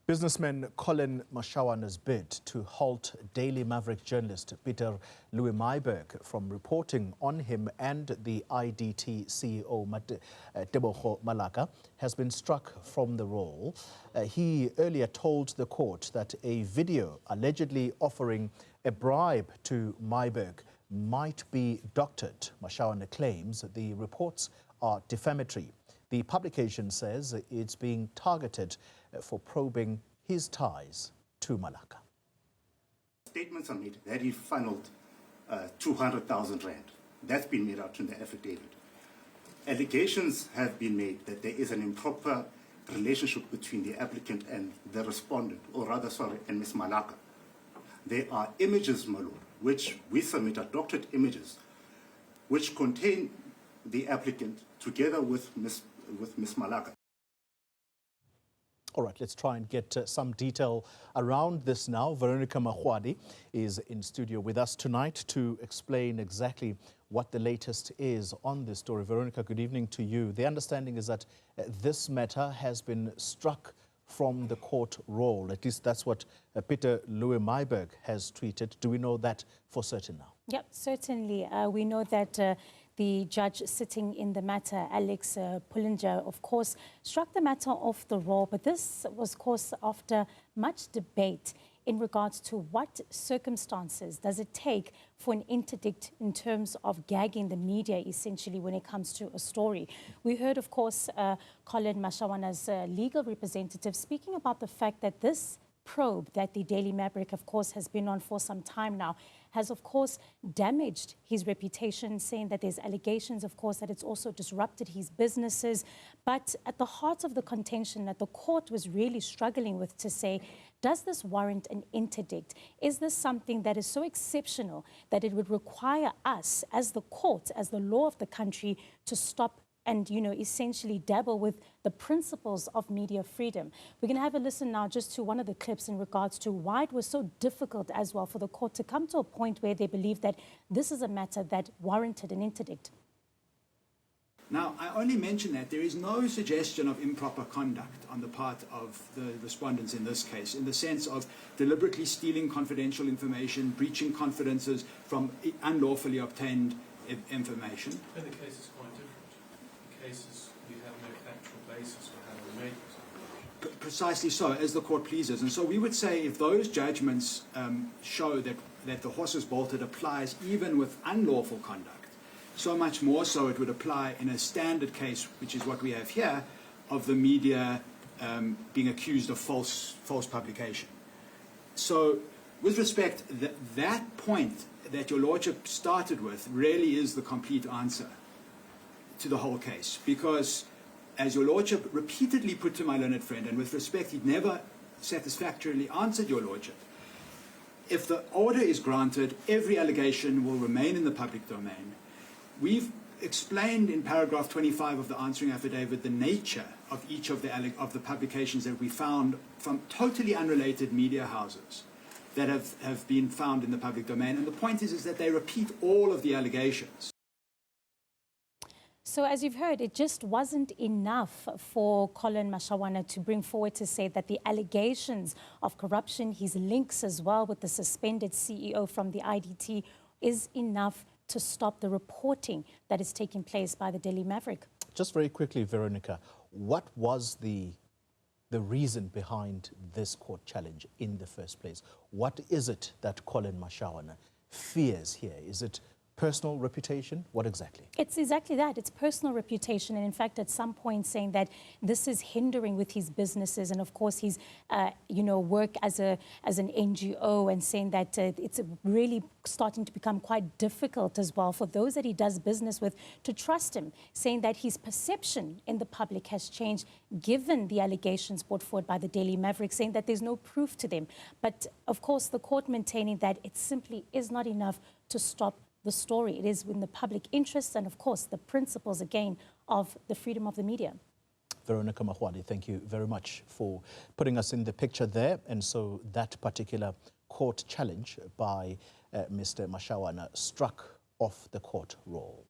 Businessman Collen Mashawana's bid to halt Daily Maverick journalist Peter Louis Myberg from reporting on him and the IDT CEO Tebogo Malaka has been struck from the roll. He earlier told the court that a video allegedly offering a bribe to Myberg might be doctored. Mashawana claims the reports are defamatory. The publication says it's being targeted for probing his ties to Malaka. Statements are made that he funneled 200,000 rand. That's been made out in the affidavit. Allegations have been made that there is an improper relationship between the applicant and the respondent, and Ms. Malaka. There are images, my lord, which we submit, are doctored images, which contain the applicant together with Ms. Malaka. All right, let's try and get some detail around this now. Veronica Makhoali is in studio with us tonight to explain exactly what the latest is on this story. Veronica, good evening to you. The understanding is that this matter has been struck from the court roll. At least that's what Peter Louis Myberg has tweeted. Do we know that for certain now? Yep, certainly. We know that the judge sitting in the matter, Alex Pullinger, of course, struck the matter off the roll. But this was, of course, after much debate in regards to what circumstances does it take for an interdict in terms of gagging the media, essentially, when it comes to a story. We heard, of course, Collen Mashawana's legal representative speaking about the fact that this probe that the Daily Maverick, of course, has been on for some time now, has, of course, damaged his reputation, saying that there's allegations, of course, that it's also disrupted his businesses. But at the heart of the contention that the court was really struggling with to say, does this warrant an interdict? Is this something that is so exceptional that it would require us, as the court, as the law of the country, to stop and, essentially dabble with the principles of media freedom? We're going to have a listen now just to one of the clips in regards to why it was so difficult as well for the court to come to a point where they believe that this is a matter that warranted an interdict. Now, I only mention that there is no suggestion of improper conduct on the part of the respondents in this case, in the sense of deliberately stealing confidential information, breaching confidences from unlawfully obtained information. And the case is quite different. The case is we have no factual basis for how we make this. Precisely so, as the court pleases. And so we would say if those judgments show that the horse is bolted applies even with unlawful conduct, so much more so it would apply in a standard case, which is what we have here, of the media being accused of false publication. So with respect, that point that your Lordship started with really is the complete answer to the whole case, because as your Lordship repeatedly put to my learned friend, and with respect, he'd never satisfactorily answered your Lordship, if the order is granted, every allegation will remain in the public domain. We've explained in paragraph 25 of the answering affidavit the nature of each of the publications that we found from totally unrelated media houses that have been found in the public domain. And the point is that they repeat all of the allegations. So as you've heard, it just wasn't enough for Collen Mashawana to bring forward to say that the allegations of corruption, his links as well with the suspended CEO from the IDT, is enough to stop the reporting that is taking place by the Daily Maverick. Just very quickly, Veronica, what was the reason behind this court challenge in the first place? What is it that Collen Mashawana fears here? Is it personal reputation? What exactly? It's exactly that. It's personal reputation. And in fact, at some point saying that this is hindering with his businesses and, of course, his, work as an NGO, and saying that it's really starting to become quite difficult as well for those that he does business with to trust him, saying that his perception in the public has changed given the allegations brought forward by the Daily Maverick, saying that there's no proof to them. But, of course, the court maintaining that it simply is not enough to stop the story. It is in the public interest and, of course, the principles, again, of the freedom of the media. Veronica Makhoali, thank you very much for putting us in the picture there. And so that particular court challenge by Mr. Mashawana struck off the court roll.